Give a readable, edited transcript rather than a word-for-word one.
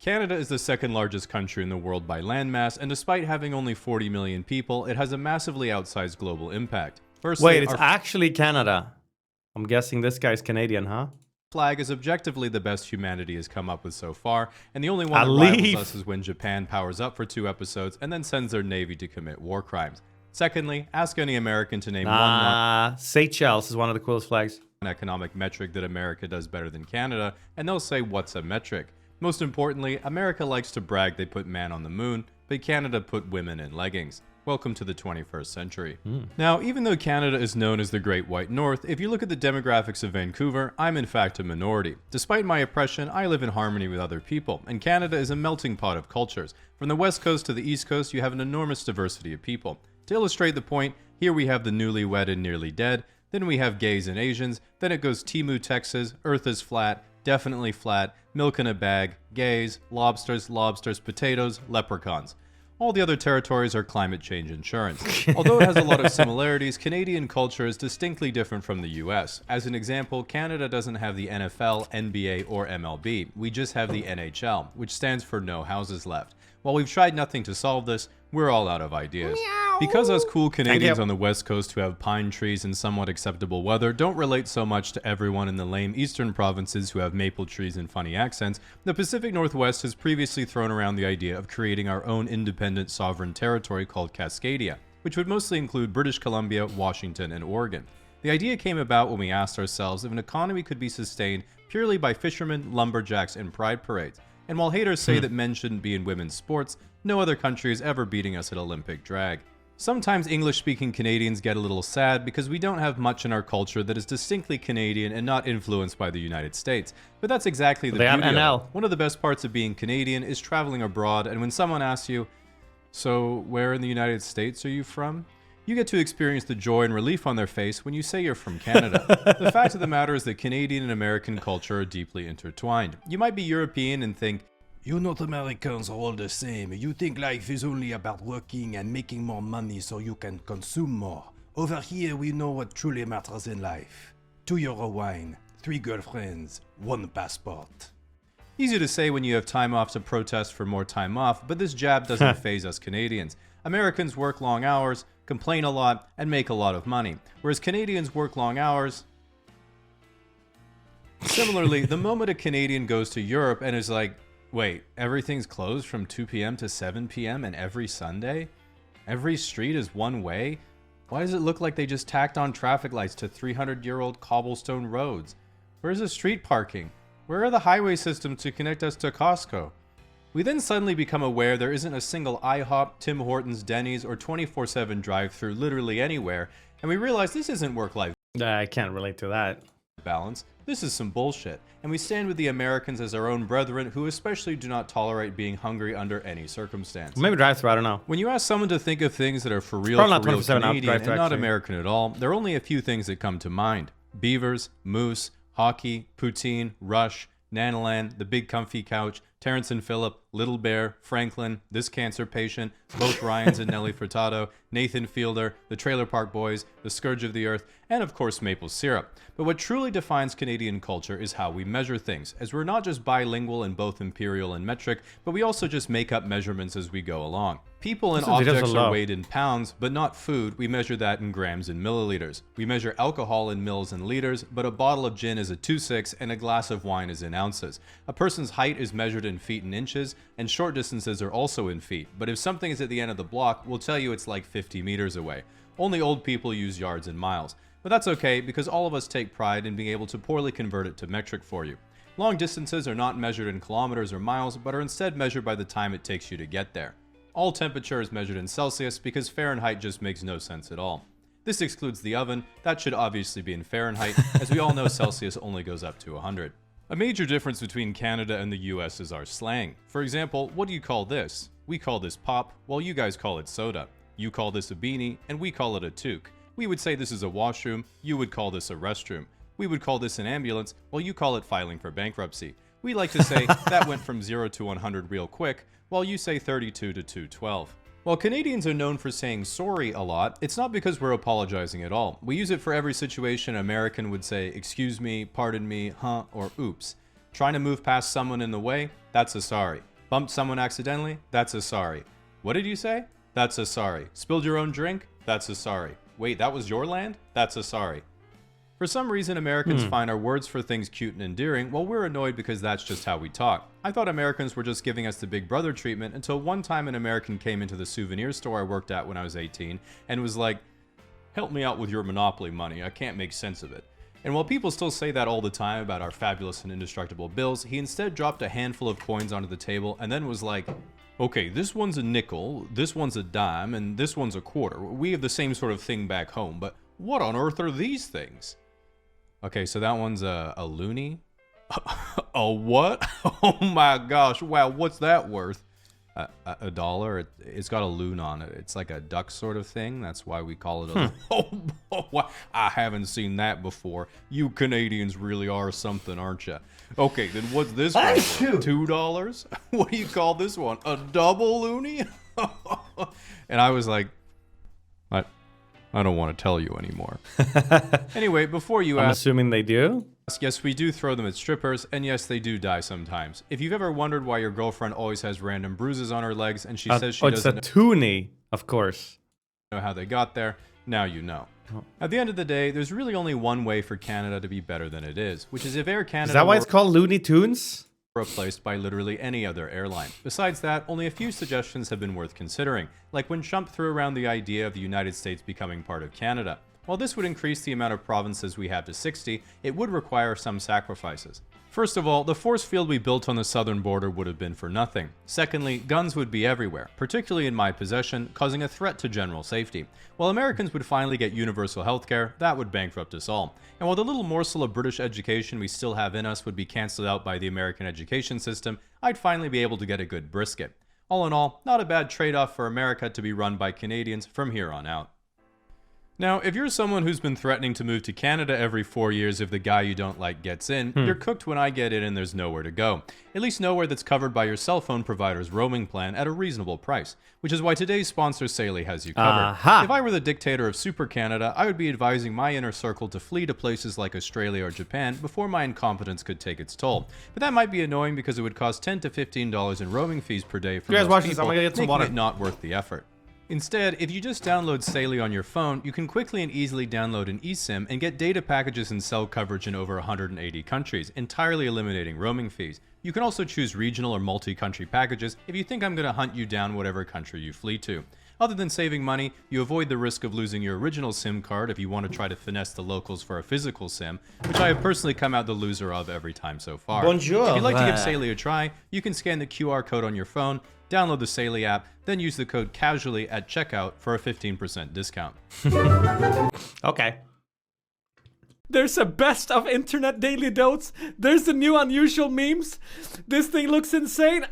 Canada is the second largest country in the world by landmass, and despite having only 40 million people, it has a massively outsized global impact. Firstly, Wait, it's actually Canada. I'm guessing this guy's Canadian, huh? flag is objectively the best humanity has come up with so far, and the only one A that rivals leaf. us is when Japan powers up for 2 episodes and then sends their navy to commit war crimes. Secondly, ask any American to name one Seychelles is one of the coolest flags. economic metric that America does better than Canada, and they'll say, what's a metric? Most importantly, America likes to brag they put man on the moon, but Canada put women in leggings. Welcome to the 21st century. Now, even though Canada is known as the Great White North, if you look at the demographics of Vancouver, I'm in fact a minority. Despite my oppression, I live in harmony with other people, and Canada is a melting pot of cultures. From the west coast to the east coast, you have an enormous diversity of people. To illustrate the point, here we have the newlywed and nearly dead, then we have gays and Asians, then it goes Timu, Texas, Earth is flat, definitely flat, milk in a bag, gays, lobsters, potatoes, leprechauns. All the other territories are climate change insurance. Although it has a lot of similarities, Canadian culture is distinctly different from the US. As an example, Canada doesn't have the NFL, NBA, or MLB. We just have the NHL, which stands for No Houses Left. While we've tried nothing to solve this, we're all out of ideas. Because us cool Canadians on the west coast who have pine trees and somewhat acceptable weather don't relate so much to everyone in the lame eastern provinces who have maple trees and funny accents, the Pacific Northwest has previously thrown around the idea of creating our own independent sovereign territory called Cascadia, which would mostly include British Columbia, Washington, and Oregon. The idea came about when we asked ourselves if an economy could be sustained purely by fishermen, lumberjacks, and pride parades. And while haters say that men shouldn't be in women's sports, no other country is ever beating us at Olympic drag. Sometimes English-speaking Canadians get a little sad because we don't have much in our culture that is distinctly Canadian and not influenced by the United States. But that's exactly the beauty of it. One of the best parts of being Canadian is traveling abroad, and when someone asks you, so where in the United States are you from? You get to experience the joy and relief on their face when you say you're from Canada. The fact of the matter is that Canadian and American culture are deeply intertwined. You might be European and think, you North Americans are all the same. You think life is only about working and making more money so you can consume more. Over here, we know what truly matters in life. €2 wine, 3 girlfriends, 1 passport. Easy to say when you have time off to protest for more time off, but this jab doesn't faze us Canadians. Americans work long hours, complain a lot, and make a lot of money, whereas Canadians work long hours. Similarly, the moment a Canadian goes to Europe and is like, wait, everything's closed from 2 p.m. to 7 p.m. and every Sunday? Every street is one way? Why does it look like they just tacked on traffic lights to 300-year-old cobblestone roads? Where's the street parking? Where are the highway systems to connect us to Costco? We then suddenly become aware there isn't a single IHOP, Tim Hortons, Denny's, or 24/7 drive-thru literally anywhere, and we realize this isn't work-life I can't relate to that. balance. This is some bullshit, and we stand with the Americans as our own brethren who especially do not tolerate being hungry under any circumstance. Maybe drive-thru, I don't know. When you ask someone to think of things that are for real Canadian and not American at all, there are only a few things that come to mind. Beavers, moose, hockey, poutine, Rush, NymN, the big comfy couch, Terrence and Phillip, Little Bear, Franklin, This Cancer Patient, both Ryans and Nelly Furtado, Nathan Fielder, the Trailer Park Boys, the Scourge of the Earth, and of course maple syrup. But what truly defines Canadian culture is how we measure things, as we're not just bilingual in both imperial and metric, but we also just make up measurements as we go along. People and objects are weighed in pounds, but not food. We measure that in grams and milliliters. We measure alcohol in mils and liters, but a bottle of gin is a 2/6 and a glass of wine is in ounces. A person's height is measured in feet and inches, and short distances are also in feet. But if something is at the end of the block, we'll tell you it's like 50 meters away. Only old people use yards and miles. But that's okay, because all of us take pride in being able to poorly convert it to metric for you. Long distances are not measured in kilometers or miles, but are instead measured by the time it takes you to get there. All temperature is measured in Celsius because Fahrenheit just makes no sense at all. This excludes the oven. That should obviously be in Fahrenheit, as we all know Celsius only goes up to 100. A major difference between Canada and the US is our slang. For example, what do you call this? We call this pop, while you guys call it soda. You call this a beanie, and we call it a toque. We would say this is a washroom, you would call this a restroom. We would call this an ambulance, while you call it filing for bankruptcy. We like to say, that went from 0 to 100 real quick, while you say 32 to 212. While Canadians are known for saying sorry a lot, it's not because we're apologizing at all. We use it for every situation an American would say, excuse me, pardon me, huh, or oops. Trying to move past someone in the way, that's a sorry. Bumped someone accidentally? That's a sorry. What did you say? That's a sorry. Spilled your own drink? That's a sorry. Wait, that was your land? That's a sorry. For some reason, Americans find our words for things cute and endearing, while we're annoyed because that's just how we talk. I thought Americans were just giving us the big brother treatment until one time an American came into the souvenir store I worked at when I was 18 and was like, "Help me out with your Monopoly money, I can't make sense of it." And while people still say that all the time about our fabulous and indestructible bills, he instead dropped a handful of coins onto the table and then was like, "Okay, this one's a nickel, this one's a dime, and this one's a quarter. We have the same sort of thing back home, but what on earth are these things?" Okay, so that one's a loony? A what? Oh my gosh, wow, what's that worth? A dollar? It's got a loon on it. It's like a duck sort of thing. That's why we call it a oh, I haven't seen that before. You Canadians really are something, aren't you? Okay, then what's this one worth? $2? What do you call this one? A double loony? And I was like, I don't want to tell you anymore. Anyway, before you I'm ask, assuming they do. yes, we do throw them at strippers, and yes, they do die sometimes. If you've ever wondered why your girlfriend always has random bruises on her legs and she says she it's a doesn't toonie, of course. know how they got there, now you know. At the end of the day, there's really only one way for Canada to be better than it is, which is if Air Canada Is that why were it's called Looney Tunes? replaced by literally any other airline. Besides that, only a few suggestions have been worth considering, like when Trump threw around the idea of the United States becoming part of Canada. While this would increase the amount of provinces we have to 60, it would require some sacrifices. First of all, the force field we built on the southern border would have been for nothing. Secondly, guns would be everywhere, particularly in my possession, causing a threat to general safety. While Americans would finally get universal healthcare, that would bankrupt us all. And while the little morsel of British education we still have in us would be cancelled out by the American education system, I'd finally be able to get a good brisket. All in all, not a bad trade-off for America to be run by Canadians from here on out. Now, if you're someone who's been threatening to move to Canada every 4 years if the guy you don't like gets in, you're cooked when I get in and there's nowhere to go. At least nowhere that's covered by your cell phone provider's roaming plan at a reasonable price, which is why today's sponsor Saley has you covered. If I were the dictator of Super Canada, I would be advising my inner circle to flee to places like Australia or Japan before my incompetence could take its toll. But that might be annoying because it would cost $10 to $15 in roaming fees per day for You guys most watch this, people, I'm gonna get some making water. it not worth the effort. Instead, if you just download Saley on your phone, you can quickly and easily download an eSIM and get data packages and cell coverage in over 180 countries, entirely eliminating roaming fees. You can also choose regional or multi-country packages if you think I'm going to hunt you down whatever country you flee to. Other than saving money, you avoid the risk of losing your original SIM card if you want to try to finesse the locals for a physical SIM, which I have personally come out the loser of every time so far. Bonjour. If you'd like to give Saley a try, you can scan the QR code on your phone, download the Saley app, then use the code CASUALLY at checkout for a 15% discount. Okay. There's a best of internet daily notes. There's the new unusual memes. This thing looks insane.